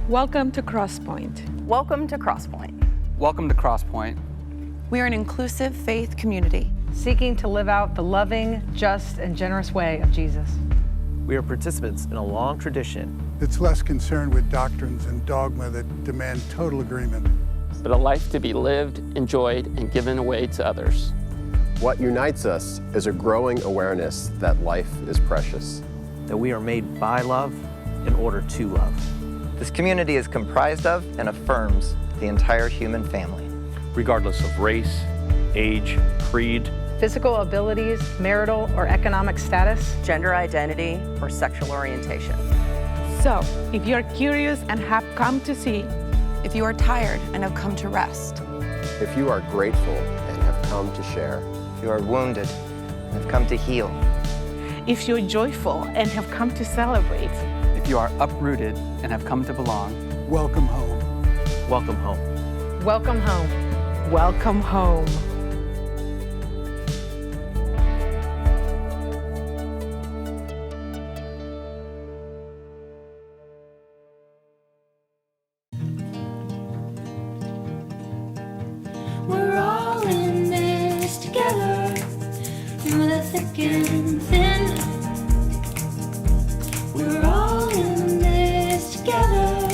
Welcome to Crosspoint. Welcome to Crosspoint. Welcome to Crosspoint. We are an inclusive faith community seeking to live out the loving, just, and generous way of Jesus. We are participants in a long tradition. It's less concerned with doctrines and dogma that demand total agreement, but a life to be lived, enjoyed, and given away to others. What unites us is a growing awareness that life is precious. That we are made by love in order to love. This community is comprised of and affirms the entire human family. Regardless of race, age, creed, physical abilities, marital or economic status, gender identity, or sexual orientation. So, if you're curious and have come to see, if you are tired and have come to rest, if you are grateful and have come to share, if you are wounded and have come to heal, if you're joyful and have come to celebrate, if you are uprooted and have come to belong, welcome home. Welcome home. Welcome home. Welcome home. We're all in this together, through the thick and thin. We're all in this together,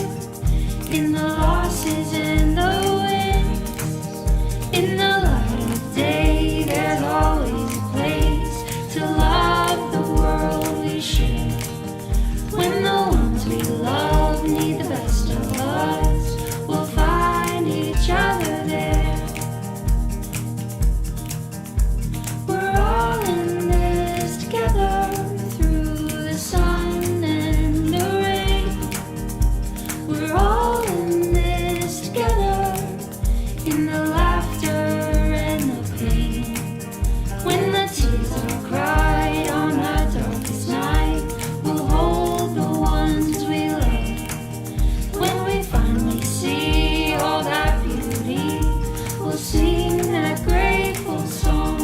in the losses and the wins. In the light of day, there's always a place to love the world we share. When the ones we love need the best of us, we'll find each other there. We're all in this together, through the sun and the rain. We're all in this together, in the laughter and the pain. When the tears are cried on the darkest night, we'll hold the ones we love. When we finally see all that beauty, we'll sing that grateful song.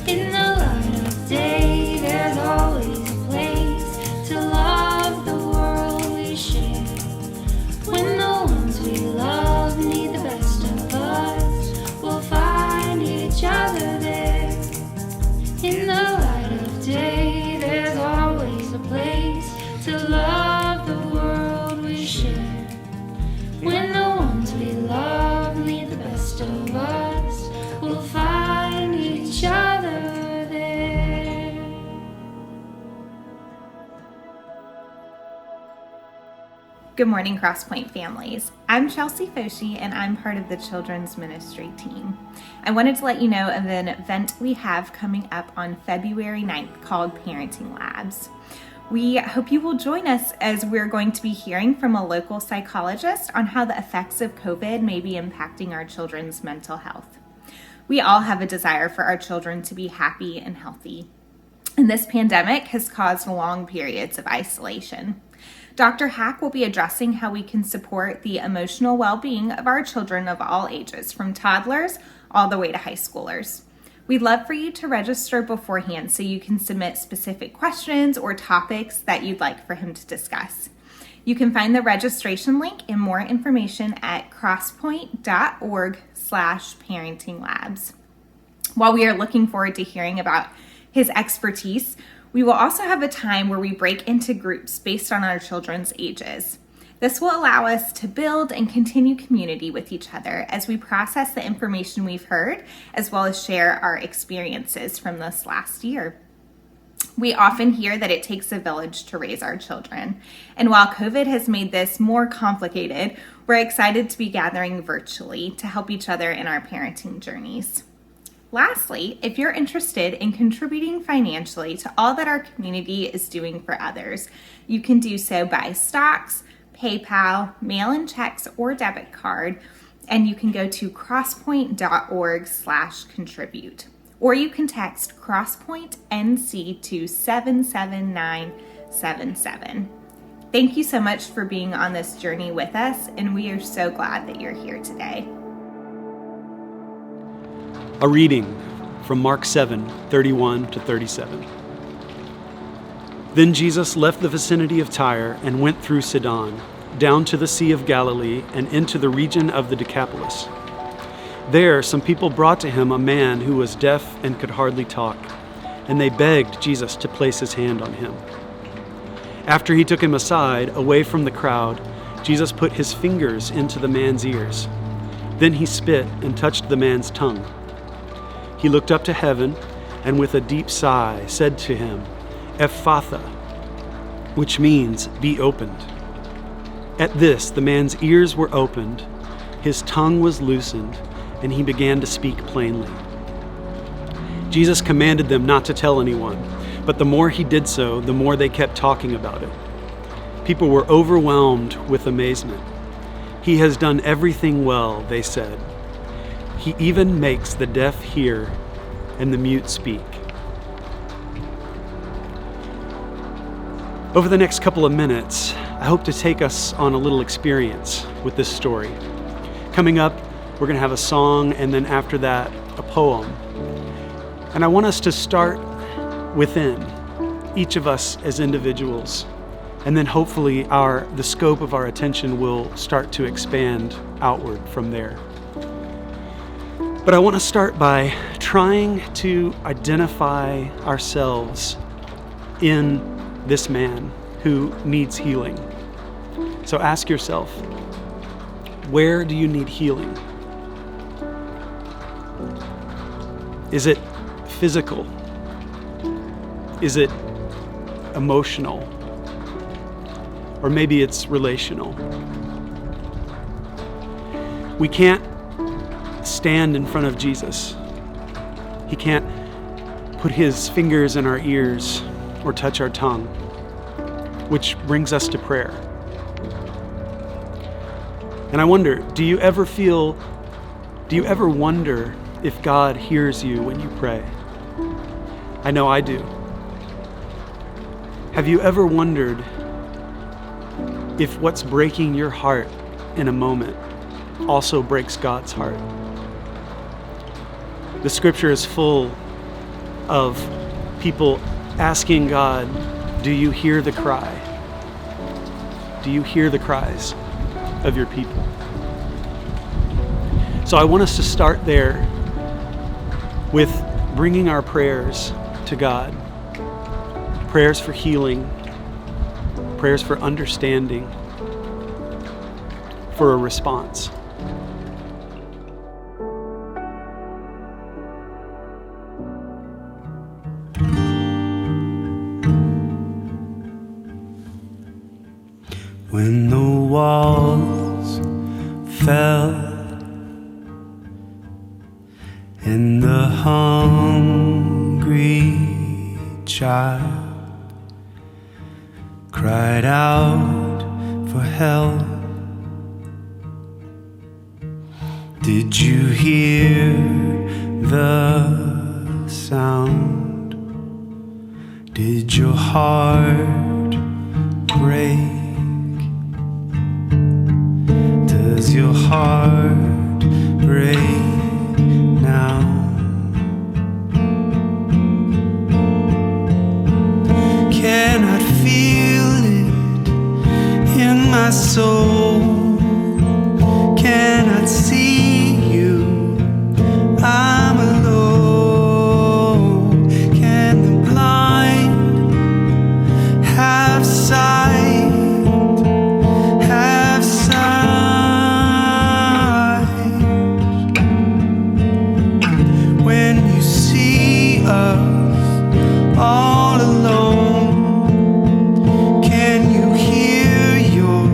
In the light of day, there's always a place to love the world we share. When the ones we love need the best of us, we'll find each other there. In the light of day, there's always a place to love the world we share. When the ones we love need the best of us, we'll find each other there. Good morning, Crosspoint families. I'm Chelsea Foshi, and I'm part of the children's ministry team. I wanted to let you know of an event we have coming up on February 9th called Parenting Labs. We hope you will join us as we're going to be hearing from a local psychologist on how the effects of COVID may be impacting our children's mental health. We all have a desire for our children to be happy and healthy, and this pandemic has caused long periods of isolation. Dr. Hack will be addressing how we can support the emotional well-being of our children of all ages, from toddlers all the way to high schoolers. We'd love for you to register beforehand so you can submit specific questions or topics that you'd like for him to discuss. You can find the registration link and more information at crosspoint.org/parentinglabs. While we are looking forward to hearing about his expertise, we will also have a time where we break into groups based on our children's ages. This will allow us to build and continue community with each other as we process the information we've heard, as well as share our experiences from this last year. We often hear that it takes a village to raise our children. And while COVID has made this more complicated, we're excited to be gathering virtually to help each other in our parenting journeys. Lastly, if you're interested in contributing financially to all that our community is doing for others, you can do so by stocks, PayPal, mail-in checks, or debit card, and you can go to crosspoint.org/contribute. Or you can text crosspointenc to 77977. Thank you so much for being on this journey with us, and we are so glad that you're here today. A reading from Mark 7:31-37. Then Jesus left the vicinity of Tyre and went through Sidon, down to the Sea of Galilee and into the region of the Decapolis. There some people brought to him a man who was deaf and could hardly talk, and they begged Jesus to place his hand on him. After he took him aside, away from the crowd, Jesus put his fingers into the man's ears. Then he spit and touched the man's tongue. He looked up to heaven and with a deep sigh said to him, "Ephphatha," which means "be opened." At this, the man's ears were opened, his tongue was loosened, and he began to speak plainly. Jesus commanded them not to tell anyone, but the more he did so, the more they kept talking about it. People were overwhelmed with amazement. "He has done everything well," they said. "He even makes the deaf hear and the mute speak." Over the next couple of minutes, I hope to take us on a little experience with this story. Coming up, we're going to have a song, and then after that, a poem. And I want us to start within, each of us as individuals, and then hopefully the scope of our attention will start to expand outward from there. But I want to start by trying to identify ourselves in this man who needs healing. So ask yourself, where do you need healing? Is it physical? Is it emotional? Or maybe it's relational? We can't stand in front of Jesus. He can't put his fingers in our ears or touch our tongue, which brings us to prayer. And I wonder, do you ever wonder if God hears you when you pray? I know I do. Have you ever wondered if what's breaking your heart in a moment also breaks God's heart? The scripture is full of people asking God, "Do you hear the cry? Do you hear the cries of your people?" So I want us to start there with bringing our prayers to God. Prayers for healing, prayers for understanding, for a response. When the walls fell and the hungry child cried out for help, did you hear the sound? Did your heart break? Does your heart break now? Cannot feel it in my soul. Cannot see you. I'm alone. Can the blind have sight? Have sight when you see us all alone? Can you hear your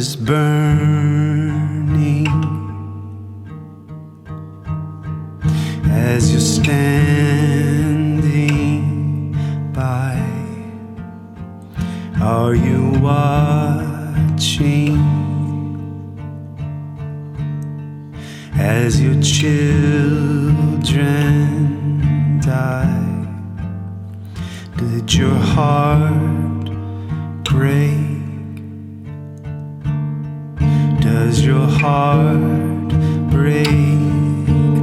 is burning as you're standing by. Are you watching as your children die? Did your heart break? Does your heart break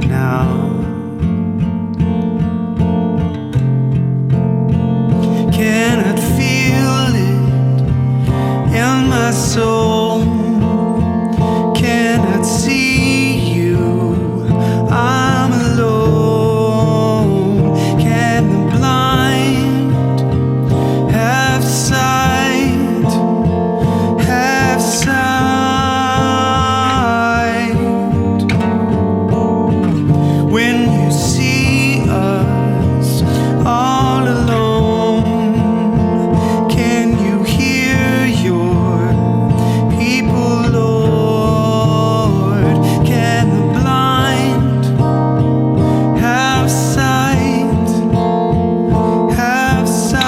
now? Can I feel it in my soul? Cannot see you, I'm alone. Can the blind have sight? Have sight? When you see us all alone, can you hear your people, Lord? Can the blind have sight? Have sight?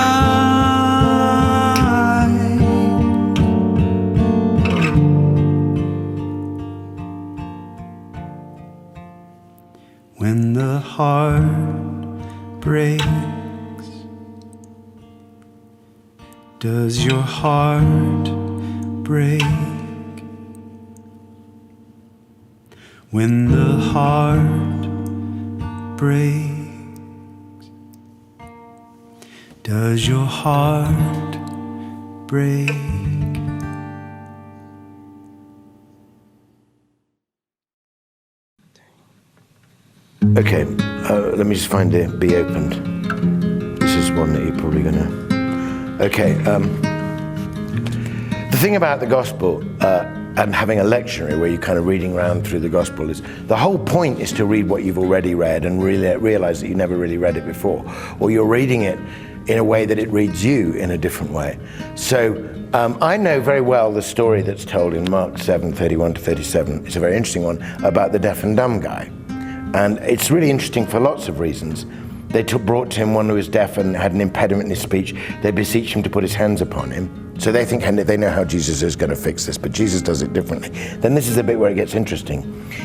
When the heart breaks, does your heart break? When the heart breaks, does your heart break? Okay, let me just find it. Be opened. This is one that you're probably gonna. Okay, the thing about the gospel and having a lectionary where you're kind of reading around through the gospel is the whole point is to read what you've already read and really realize that you never really read it before, or you're reading it in a way that it reads you in a different way. So I know very well the story that's told in Mark 7:31-37. It's a very interesting one about the deaf and dumb guy. And it's really interesting for lots of reasons. They brought to him one who was deaf and had an impediment in his speech. They beseech him to put his hands upon him. So they think they know how Jesus is going to fix this, but Jesus does it differently. Then this is the bit where it gets interesting.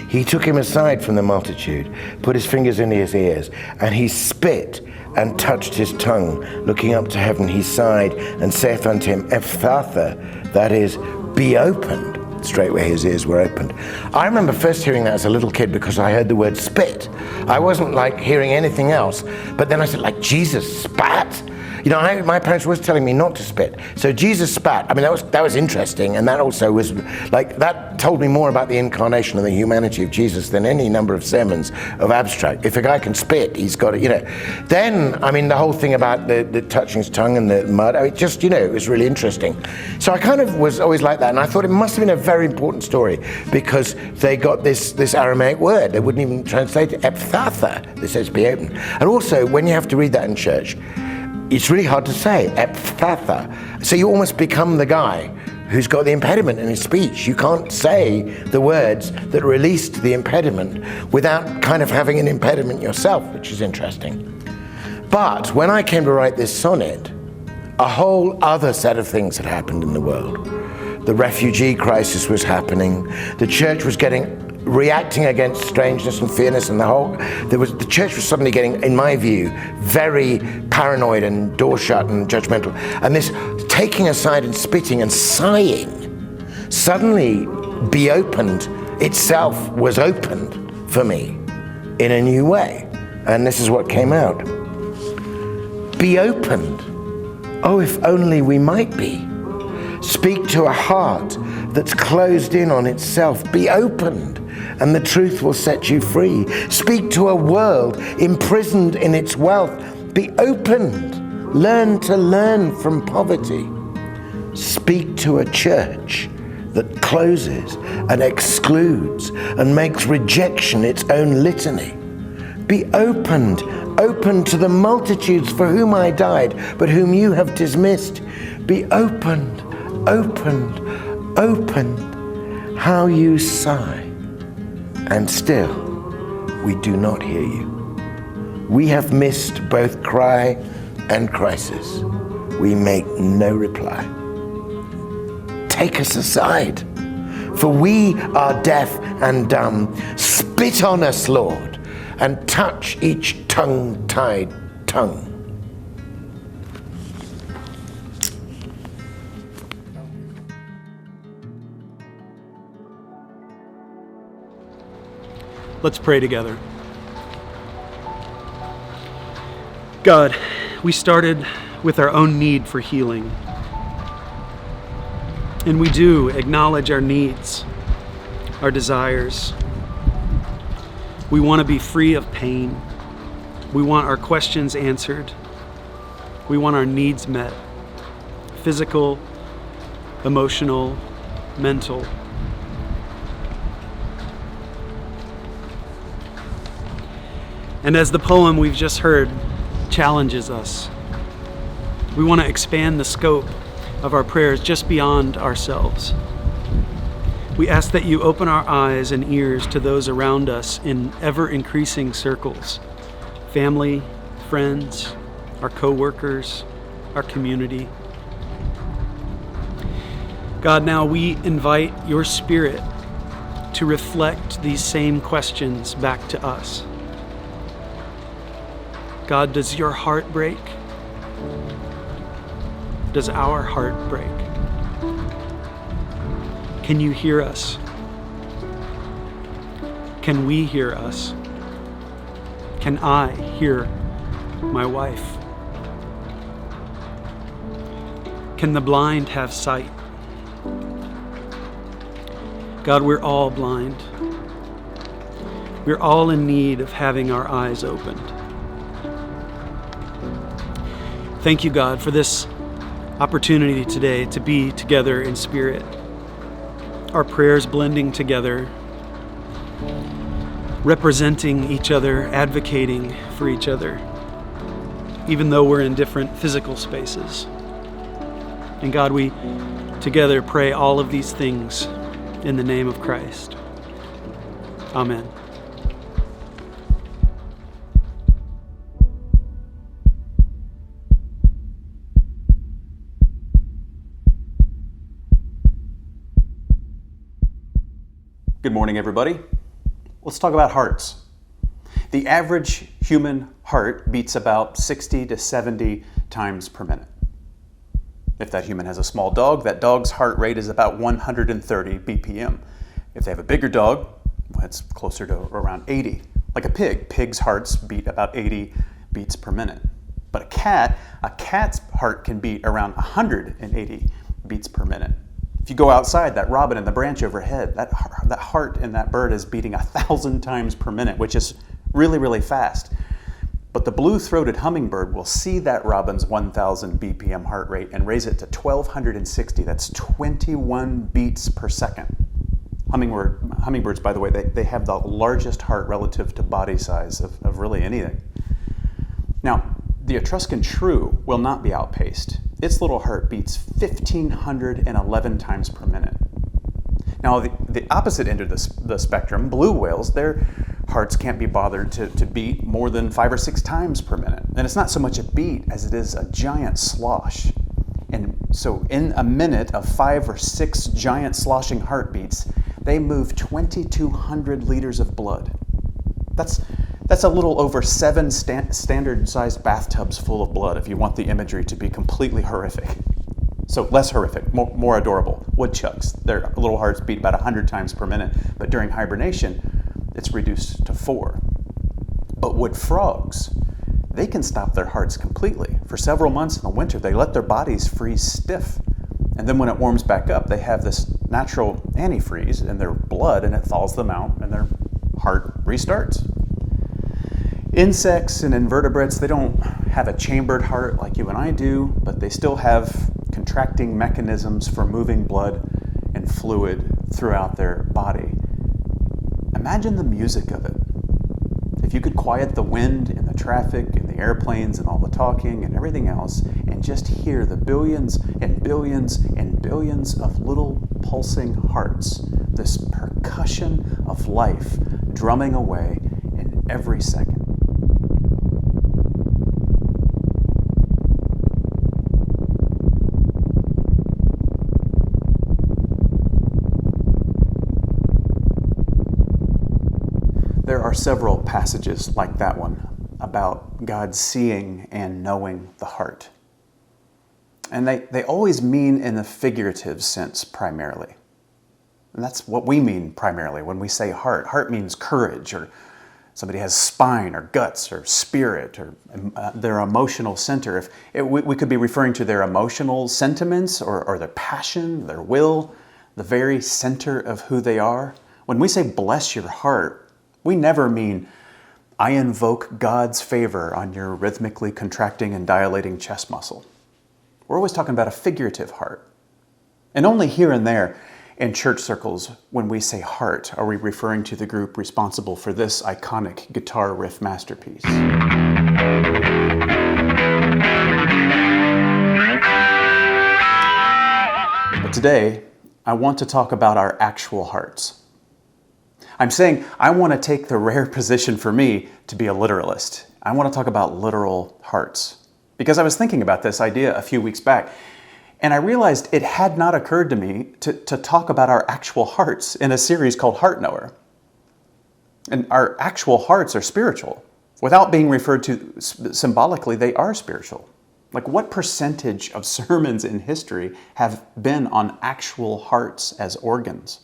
He took him aside from the multitude, put his fingers in his ears, and he spit and touched his tongue. Looking up to heaven, he sighed and saith unto him, Ephphatha, that is, be opened. Straightway his ears were opened. I remember first hearing that as a little kid because I heard the word spit. I wasn't like hearing anything else, but then I said, like, Jesus spat? You know, my parents were telling me not to spit. So Jesus spat. I mean, that was interesting, and that also was like, that told me more about the incarnation and the humanity of Jesus than any number of sermons of abstract. If a guy can spit, he's got it, you know. Then, I mean, the whole thing about the touching his tongue and the mud, I mean, just, you know, it was really interesting. So I kind of was always like that, and I thought it must have been a very important story because they got this Aramaic word. They wouldn't even translate it, Ephphatha, that says be open. And also, when you have to read that in church, it's really hard to say, Ephphatha. So you almost become the guy who's got the impediment in his speech. You can't say the words that released the impediment without kind of having an impediment yourself, which is interesting. But when I came to write this sonnet, a whole other set of things had happened in the world. The refugee crisis was happening. The church was reacting against strangeness and fearness, and the church was suddenly getting, in my view, very paranoid and door shut and judgmental. And this taking aside and spitting and sighing, suddenly be opened itself was opened for me in a new way. And this is what came out. Be opened. Oh, if only we might be. Speak to a heart that's closed in on itself. Be opened, and the truth will set you free. Speak to a world imprisoned in its wealth. Be opened. Learn to learn from poverty. Speak to a church that closes and excludes and makes rejection its own litany. Be opened, open to the multitudes for whom I died, but whom you have dismissed. Be opened, opened, opened, how you sigh, and still we do not hear you. We have missed both cry and crisis. We make no reply. Take us aside, for we are deaf and dumb. Spit on us, Lord, and touch each tongue-tied tongue. Let's pray together. God, we started with our own need for healing. And we do acknowledge our needs, our desires. We want to be free of pain. We want our questions answered. We want our needs met. Physical, emotional, mental. And as the poem we've just heard challenges us, we want to expand the scope of our prayers just beyond ourselves. We ask that you open our eyes and ears to those around us in ever-increasing circles, family, friends, our co-workers, our community. God, now we invite your Spirit to reflect these same questions back to us. God, does your heart break? Does our heart break? Can you hear us? Can we hear us? Can I hear my wife? Can the blind have sight? God, we're all blind. We're all in need of having our eyes opened. Thank you, God, for this opportunity today to be together in spirit. Our prayers blending together, representing each other, advocating for each other, even though we're in different physical spaces. And God, we together pray all of these things in the name of Christ. Amen. Good morning, everybody. Let's talk about hearts. The average human heart beats about 60 to 70 times per minute. If that human has a small dog, that dog's heart rate is about 130 BPM. If they have a bigger dog, well, it's closer to around 80. Like a pig, pigs' hearts beat about 80 beats per minute. But a cat's heart can beat around 180 beats per minute. If you go outside, that robin in the branch overhead, that heart in that bird is beating 1,000 times per minute, which is really, really fast. But the blue-throated hummingbird will see that robin's 1,000 BPM heart rate and raise it to 1,260. That's 21 beats per second. Hummingbirds, by the way, they have the largest heart relative to body size of really anything. Now, the Etruscan shrew will not be outpaced. Its little heart beats 1,511 times per minute. Now, the opposite end of the spectrum, blue whales, their hearts can't be bothered to beat more than 5 or 6 times per minute. And it's not so much a beat as it is a giant slosh. And so in a minute of 5 or 6 giant sloshing heartbeats, they move 2,200 liters of blood. That's a little over 7 standard-sized bathtubs full of blood if you want the imagery to be completely horrific. So less horrific, more adorable. Woodchucks, their little hearts beat about 100 times per minute, but during hibernation, it's reduced to 4. But wood frogs, they can stop their hearts completely. For several months in the winter, they let their bodies freeze stiff. And then when it warms back up, they have this natural antifreeze in their blood, and it thaws them out, and their heart restarts. Insects and invertebrates, they don't have a chambered heart like you and I do, but they still have contracting mechanisms for moving blood and fluid throughout their body. Imagine the music of it. If you could quiet the wind and the traffic and the the airplanes and all the talking and everything else, and just hear the billions and billions and billions of little pulsing hearts, this percussion of life drumming away in every second. There are several passages like that one about God seeing and knowing the heart. And they always mean in the figurative sense primarily. And that's what we mean primarily when we say heart. Heart means courage, or somebody has spine or guts or spirit or their emotional center. We could be referring to their emotional sentiments or their passion, their will, the very center of who they are. When we say bless your heart, we never mean, I invoke God's favor on your rhythmically contracting and dilating chest muscle. We're always talking about a figurative heart. And only here and there in church circles, when we say heart, are we referring to the group responsible for this iconic guitar riff masterpiece. But today, I want to talk about our actual hearts. I'm saying I want to take the rare position for me to be a literalist. I want to talk about literal hearts. Because I was thinking about this idea a few weeks back, and I realized it had not occurred to me to talk about our actual hearts in a series called Heart Knower. And our actual hearts are spiritual. Without being referred to symbolically, they are spiritual. Like, what percentage of sermons in history have been on actual hearts as organs?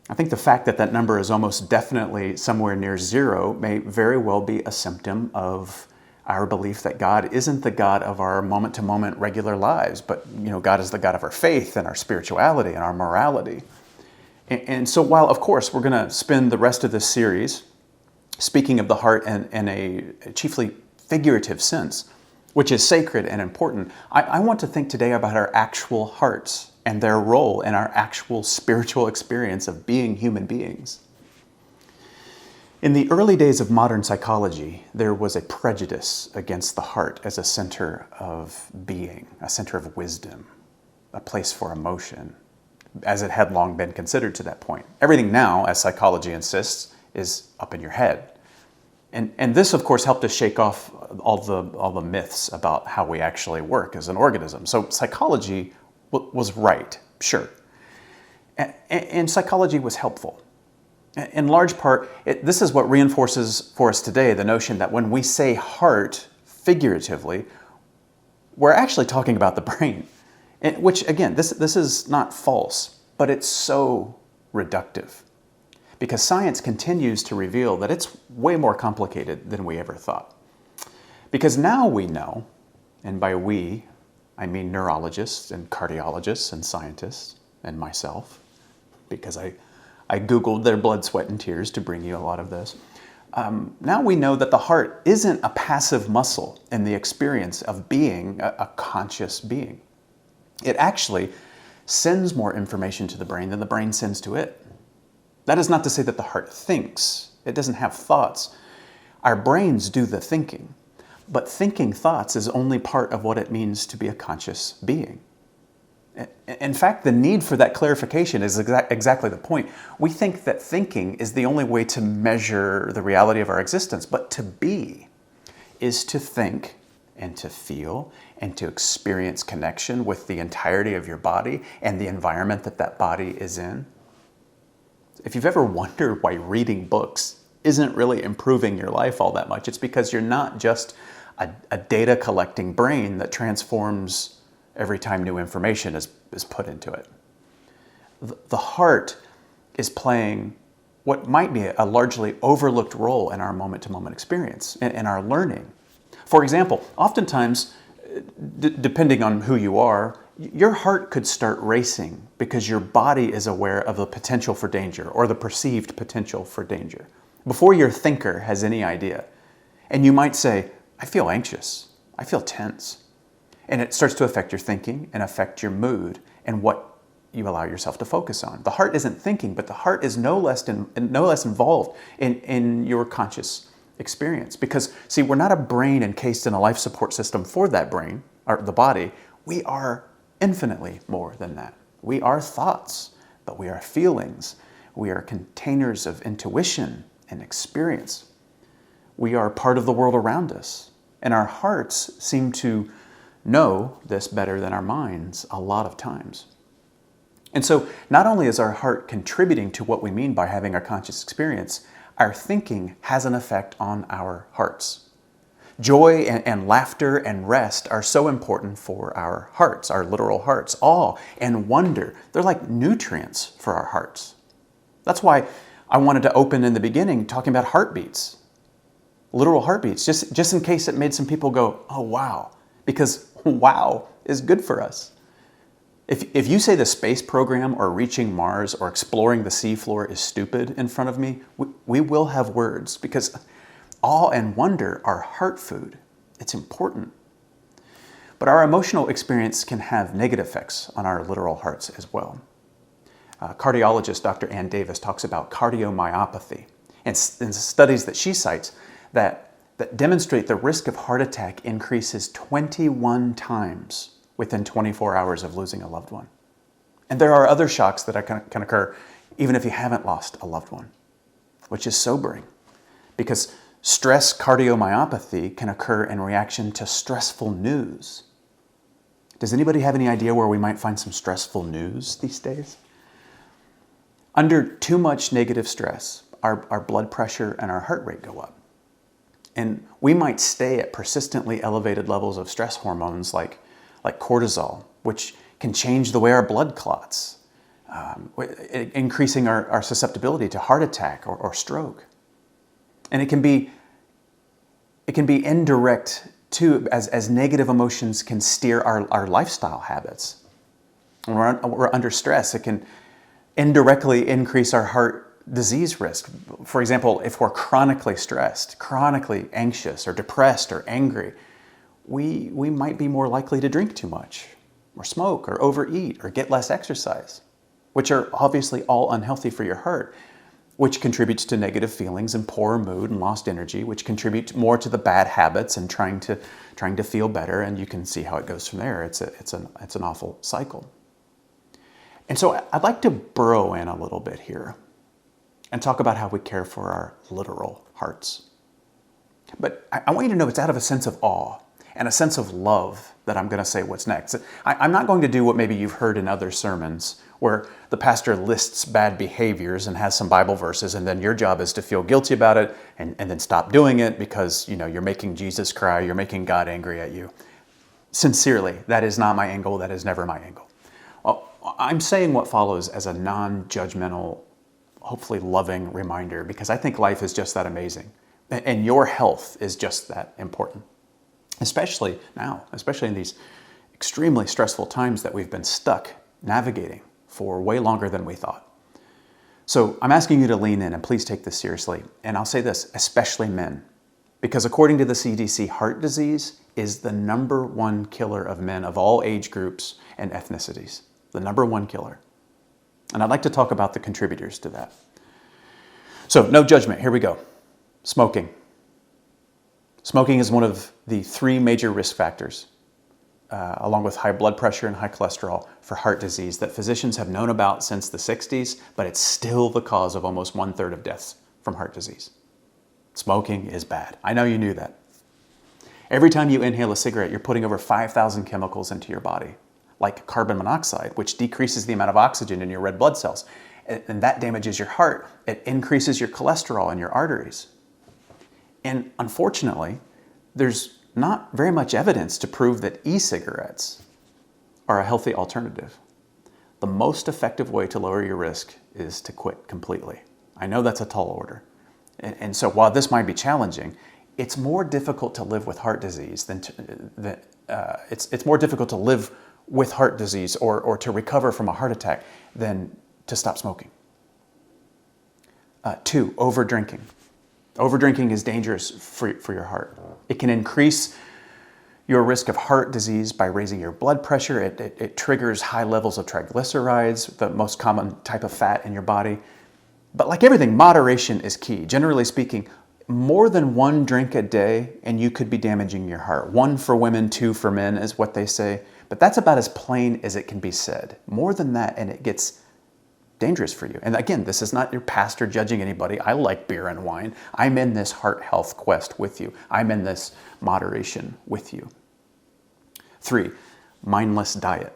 I think the fact that that number is almost definitely somewhere near zero may very well be a symptom of our belief that God isn't the God of our moment-to-moment regular lives, but God is the God of our faith and our spirituality and our morality. And so while, of course, we're going to spend the rest of this series speaking of the heart in a chiefly figurative sense, which is sacred and important, I want to think today about our actual hearts and their role in our actual spiritual experience of being human beings. In the early days of modern psychology, there was a prejudice against the heart as a center of being, a center of wisdom, a place for emotion, as it had long been considered to that point. Everything now, as psychology insists, is up in your head. And this, of course, helped us shake off all the myths about how we actually work as an organism. So psychology was right, sure. And psychology was helpful. In large part, this is what reinforces for us today the notion that when we say heart figuratively, we're actually talking about the brain. Which, again, this is not false, but it's so reductive. Because science continues to reveal that it's way more complicated than we ever thought. Because now we know, and by we, I mean neurologists and cardiologists and scientists and myself, because I Googled their blood, sweat, and tears to bring you a lot of this. Now we know that the heart isn't a passive muscle in the experience of being a conscious being. It actually sends more information to the brain than the brain sends to it. That is not to say that the heart thinks. It doesn't have thoughts. Our brains do the thinking. But thinking thoughts is only part of what it means to be a conscious being. In fact, the need for that clarification is exactly the point. We think that thinking is the only way to measure the reality of our existence, but to be is to think and to feel and to experience connection with the entirety of your body and the environment that body is in. If you've ever wondered why reading books isn't really improving your life all that much, it's because you're not just a data collecting brain that transforms every time new information is put into it. The heart is playing what might be a largely overlooked role in our moment-to-moment experience, in our learning. For example, oftentimes, depending on who you are, your heart could start racing because your body is aware of the potential for danger or the perceived potential for danger before your thinker has any idea. And you might say, I feel anxious, I feel tense. And it starts to affect your thinking and affect your mood and what you allow yourself to focus on. The heart isn't thinking, but the heart is no less involved in your conscious experience. Because, see, we're not a brain encased in a life support system for that brain, or the body. We are infinitely more than that. We are thoughts, but we are feelings. We are containers of intuition and experience. We are part of the world around us. And our hearts seem to know this better than our minds a lot of times. And so not only is our heart contributing to what we mean by having our conscious experience, our thinking has an effect on our hearts. Joy and laughter and rest are so important for our hearts, our literal hearts. Awe and wonder, they're like nutrients for our hearts. That's why I wanted to open in the beginning talking about heartbeats, literal heartbeats, just in case it made some people go, oh, wow, because wow is good for us. If you say the space program or reaching Mars or exploring the seafloor is stupid in front of me, we will have words, because awe and wonder are heart food. It's important. But our emotional experience can have negative effects on our literal hearts as well. Cardiologist Dr. Ann Davis talks about cardiomyopathy and studies that she cites that demonstrate the risk of heart attack increases 21 times within 24 hours of losing a loved one. And there are other shocks that can occur even if you haven't lost a loved one, which is sobering, because stress cardiomyopathy can occur in reaction to stressful news. Does anybody have any idea where we might find some stressful news these days? Under too much negative stress, our blood pressure and our heart rate go up. And we might stay at persistently elevated levels of stress hormones like cortisol, which can change the way our blood clots, increasing our susceptibility to heart attack or stroke. And it can be indirect too, as negative emotions can steer our lifestyle habits. When we're under stress, it can indirectly increase our heart disease risk. For example, if we're chronically stressed, chronically anxious or depressed or angry, we might be more likely to drink too much or smoke or overeat or get less exercise, which are obviously all unhealthy for your heart, which contributes to negative feelings and poor mood and lost energy, which contribute more to the bad habits and trying to feel better. And you can see how it goes from there. It's an awful cycle. And so I'd like to burrow in a little bit here and talk about how we care for our literal hearts. But I want you to know it's out of a sense of awe and a sense of love that I'm going to say what's next. I'm not going to do what maybe you've heard in other sermons, where the pastor lists bad behaviors and has some Bible verses, and then your job is to feel guilty about it and then stop doing it because you're making Jesus cry, you're making God angry at you. Sincerely, that is not my angle. That is never my angle. I'm saying what follows as a non-judgmental, hopefully loving reminder, because I think life is just that amazing. And your health is just that important. Especially now, especially in these extremely stressful times that we've been stuck navigating for way longer than we thought. So I'm asking you to lean in and please take this seriously. And I'll say this, especially men, because according to the CDC, heart disease is the #1 killer of men of all age groups and ethnicities. The #1 killer. And I'd like to talk about the contributors to that. So no judgment, here we go. Smoking. Smoking is one of the 3 major risk factors, along with high blood pressure and high cholesterol, for heart disease that physicians have known about since the 60s, but it's still the cause of almost 1/3 of deaths from heart disease. Smoking is bad. I know you knew that. Every time you inhale a cigarette, you're putting over 5,000 chemicals into your body, like carbon monoxide, which decreases the amount of oxygen in your red blood cells. And that damages your heart. It increases your cholesterol in your arteries. And unfortunately, there's not very much evidence to prove that e-cigarettes are a healthy alternative. The most effective way to lower your risk is to quit completely. I know that's a tall order. And so while this might be challenging, it's more difficult to live with heart disease it's more difficult to live with heart disease or to recover from a heart attack than to stop smoking. 2, over-drinking. Over-drinking is dangerous for your heart. It can increase your risk of heart disease by raising your blood pressure. It triggers high levels of triglycerides, the most common type of fat in your body. But like everything, moderation is key. Generally speaking, more than one drink a day and you could be damaging your heart. 1 for women, 2 for men is what they say. But that's about as plain as it can be said. More than that and it gets dangerous for you. And again, this is not your pastor judging anybody. I like beer and wine. I'm in this heart health quest with you. I'm in this moderation with you. 3, mindless diet.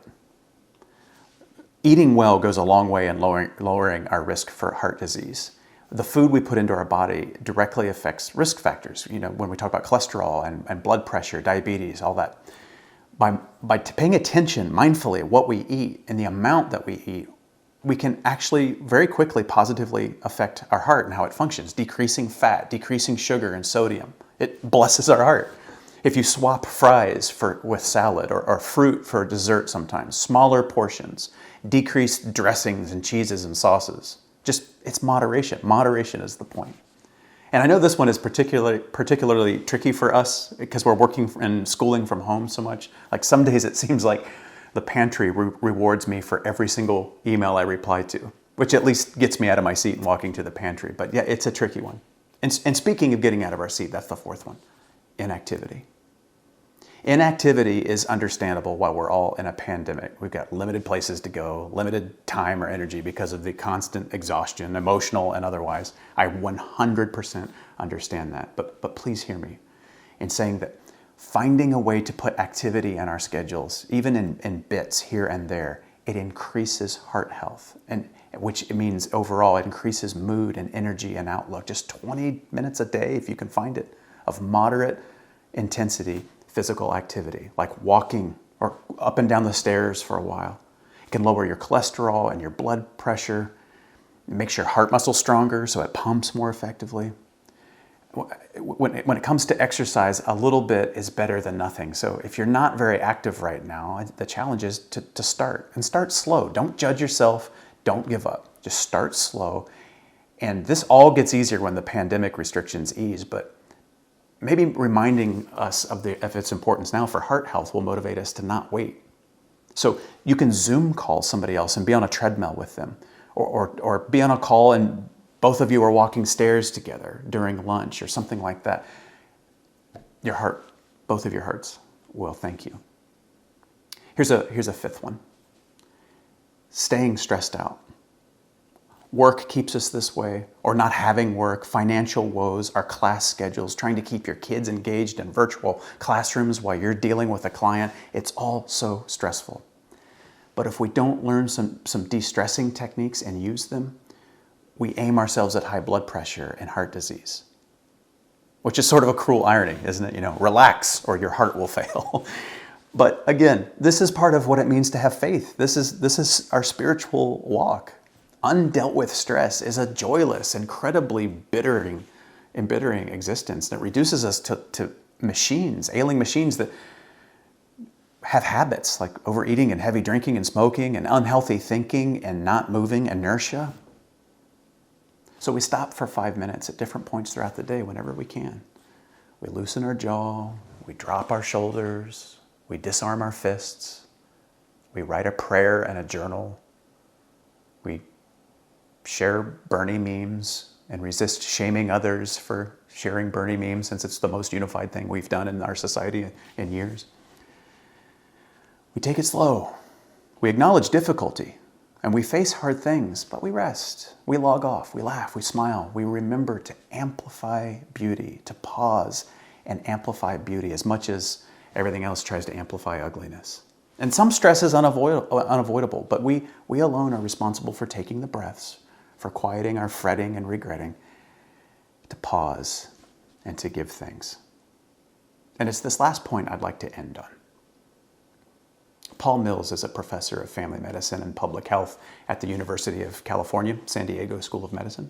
Eating well goes a long way in lowering our risk for heart disease. The food we put into our body directly affects risk factors. You know, when we talk about cholesterol and blood pressure, diabetes, all that. By paying attention mindfully at what we eat and the amount that we eat, we can actually very quickly positively affect our heart and how it functions, decreasing fat, decreasing sugar and sodium. It blesses our heart. If you swap fries with salad or fruit for dessert sometimes, smaller portions, decreased dressings and cheeses and sauces, it's moderation. Moderation is the point. And I know this one is particularly tricky for us because we're working and schooling from home so much. Like some days it seems like the pantry rewards me for every single email I reply to, which at least gets me out of my seat and walking to the pantry. But yeah, it's a tricky one. And speaking of getting out of our seat, that's the 4th one, inactivity. Inactivity is understandable while we're all in a pandemic. We've got limited places to go, limited time or energy because of the constant exhaustion, emotional and otherwise. I 100% understand that. But please hear me in saying that finding a way to put activity in our schedules, even in bits here and there, it increases heart health, and which means overall it increases mood and energy and outlook. Just 20 minutes a day, if you can find it, of moderate intensity physical activity, like walking or up and down the stairs for a while. It can lower your cholesterol and your blood pressure. It makes your heart muscle stronger so it pumps more effectively. When it comes to exercise, a little bit is better than nothing. So if you're not very active right now, the challenge is to start, and start slow. Don't judge yourself. Don't give up. Just start slow. And this all gets easier when the pandemic restrictions ease, but maybe reminding us of its importance now for heart health will motivate us to not wait. So you can Zoom call somebody else and be on a treadmill with them, or be on a call and both of you are walking stairs together during lunch or something like that. Both of your hearts will thank you. Here's a 5th one. Staying stressed out. Work keeps us this way, or not having work, financial woes, our class schedules, trying to keep your kids engaged in virtual classrooms while you're dealing with a client. It's all so stressful. But if we don't learn some de-stressing techniques and use them, we aim ourselves at high blood pressure and heart disease, which is sort of a cruel irony, isn't it? You know, relax or your heart will fail. But again, this is part of what it means to have faith. This is our spiritual walk. Undealt with stress is a joyless, incredibly embittering existence that reduces us to machines, ailing machines that have habits like overeating and heavy drinking and smoking and unhealthy thinking and not moving, inertia. So we stop for 5 minutes at different points throughout the day whenever we can. We loosen our jaw, we drop our shoulders, we disarm our fists, we write a prayer and a journal, we share Bernie memes and resist shaming others for sharing Bernie memes, since it's the most unified thing we've done in our society in years. We take it slow. We acknowledge difficulty and we face hard things, but we rest. We log off, we laugh, we smile. We remember to amplify beauty, to pause and amplify beauty as much as everything else tries to amplify ugliness. And some stress is unavoidable, but we alone are responsible for taking the breaths, for quieting our fretting and regretting, to pause and to give thanks. And it's this last point I'd like to end on. Paul Mills is a professor of family medicine and public health at the University of California, San Diego School of Medicine.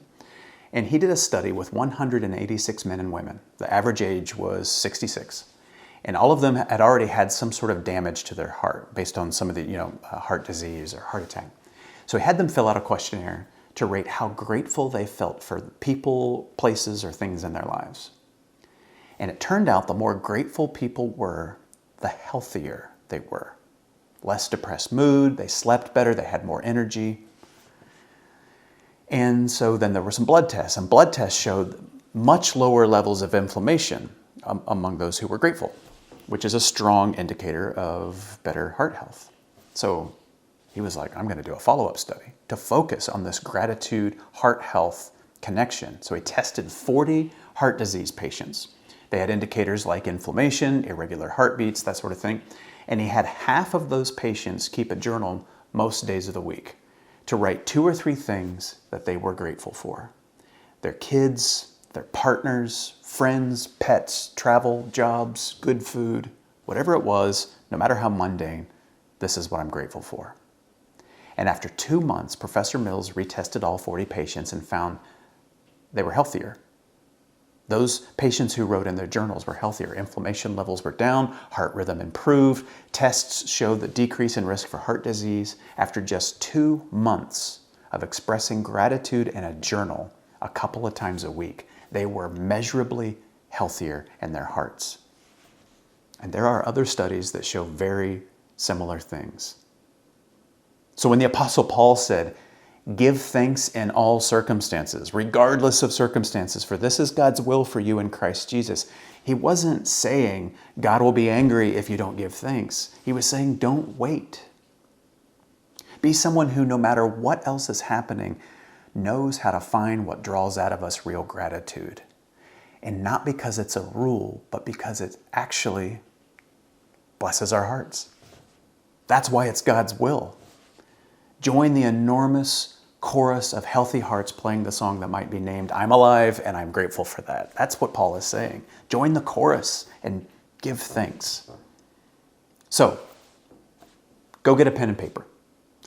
And he did a study with 186 men and women. The average age was 66. And all of them had already had some sort of damage to their heart based on some of the, heart disease or heart attack. So he had them fill out a questionnaire to rate how grateful they felt for people, places, or things in their lives. And it turned out the more grateful people were, the healthier they were. Less depressed mood, they slept better, they had more energy. And so then there were some blood tests, and blood tests showed much lower levels of inflammation among those who were grateful, which is a strong indicator of better heart health. So he was like, I'm going to do a follow-up study to focus on this gratitude heart health connection. So he tested 40 heart disease patients. They had indicators like inflammation, irregular heartbeats, that sort of thing. And he had half of those patients keep a journal most days of the week to write 2 or 3 things that they were grateful for. Their kids, their partners, friends, pets, travel, jobs, good food, whatever it was, no matter how mundane, this is what I'm grateful for. And after 2 months, Professor Mills retested all 40 patients and found they were healthier. Those patients who wrote in their journals were healthier. Inflammation levels were down, heart rhythm improved. Tests showed the decrease in risk for heart disease. After just 2 months of expressing gratitude in a journal a couple of times a week, they were measurably healthier in their hearts. And there are other studies that show very similar things. So when the Apostle Paul said, give thanks in all circumstances, regardless of circumstances, for this is God's will for you in Christ Jesus, he wasn't saying God will be angry if you don't give thanks. He was saying don't wait. Be someone who, no matter what else is happening, knows how to find what draws out of us real gratitude. And not because it's a rule, but because it actually blesses our hearts. That's why it's God's will. Join the enormous chorus of healthy hearts playing the song that might be named I'm Alive and I'm Grateful for That. That's what Paul is saying. Join the chorus and give thanks. So, go get a pen and paper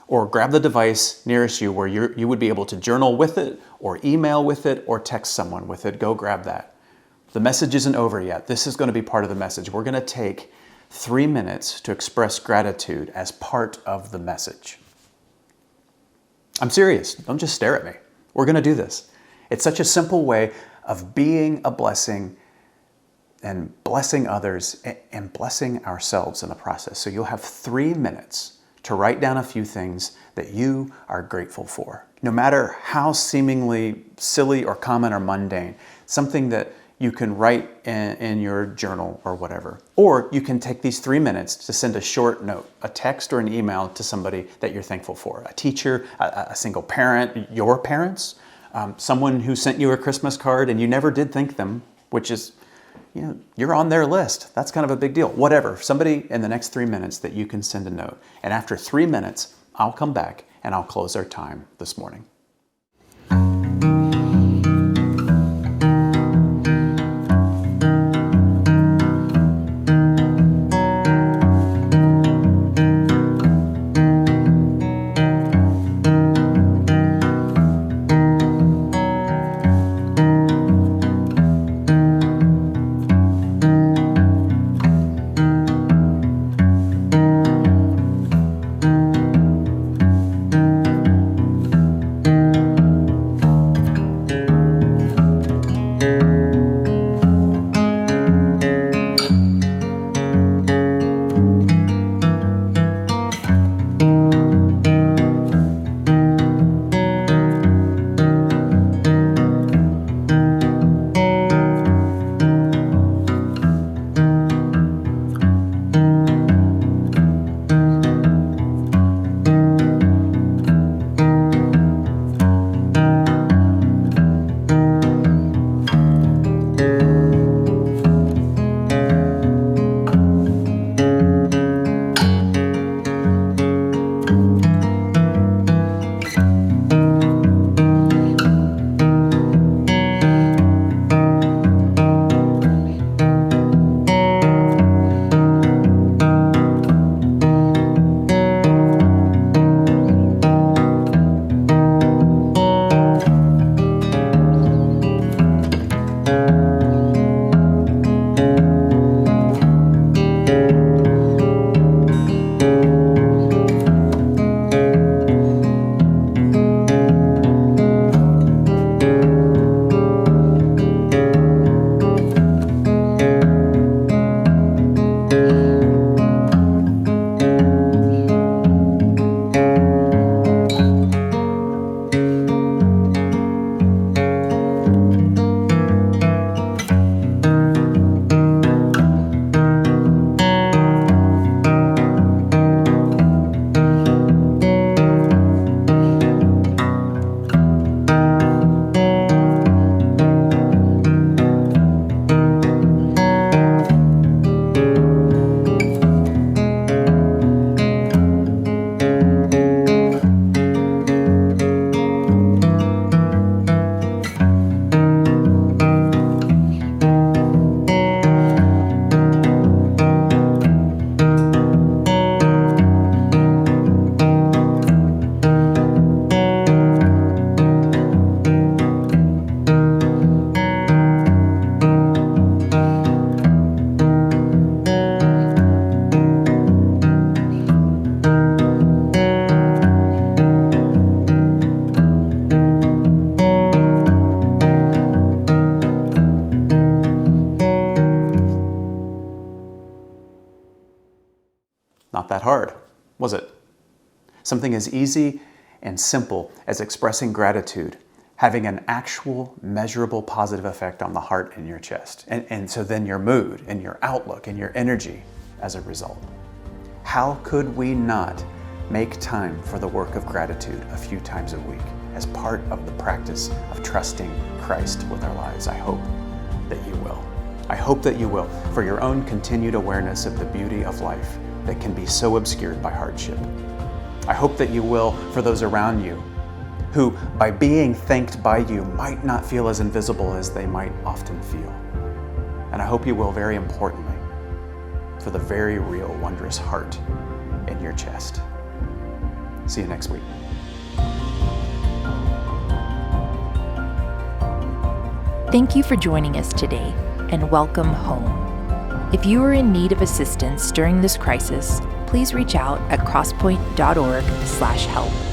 or grab the device nearest you where you would be able to journal with it or email with it or text someone with it. Go grab that. The message isn't over yet. This is going to be part of the message. We're going to take 3 minutes to express gratitude as part of the message. I'm serious. Don't just stare at me. We're going to do this. It's such a simple way of being a blessing and blessing others and blessing ourselves in the process. So you'll have 3 minutes to write down a few things that you are grateful for, no matter how seemingly silly or common or mundane, something that you can write in your journal or whatever. Or you can take these 3 minutes to send a short note, a text or an email to somebody that you're thankful for. A teacher, a single parent, your parents, someone who sent you a Christmas card and you never did thank them, which is, you're on their list. That's kind of a big deal. Whatever, somebody in the next 3 minutes that you can send a note. And after 3 minutes, I'll come back and I'll close our time this morning. Not that hard, was it? Something as easy and simple as expressing gratitude, having an actual, measurable positive effect on the heart and your chest. And so then your mood and your outlook and your energy as a result. How could we not make time for the work of gratitude a few times a week as part of the practice of trusting Christ with our lives? I hope that you will. I hope that you will, for your own continued awareness of the beauty of life that can be so obscured by hardship. I hope that you will for those around you who, by being thanked by you, might not feel as invisible as they might often feel. And I hope you will, very importantly, for the very real, wondrous heart in your chest. See you next week. Thank you for joining us today, and welcome home. If you are in need of assistance during this crisis, please reach out at crosspoint.org/help.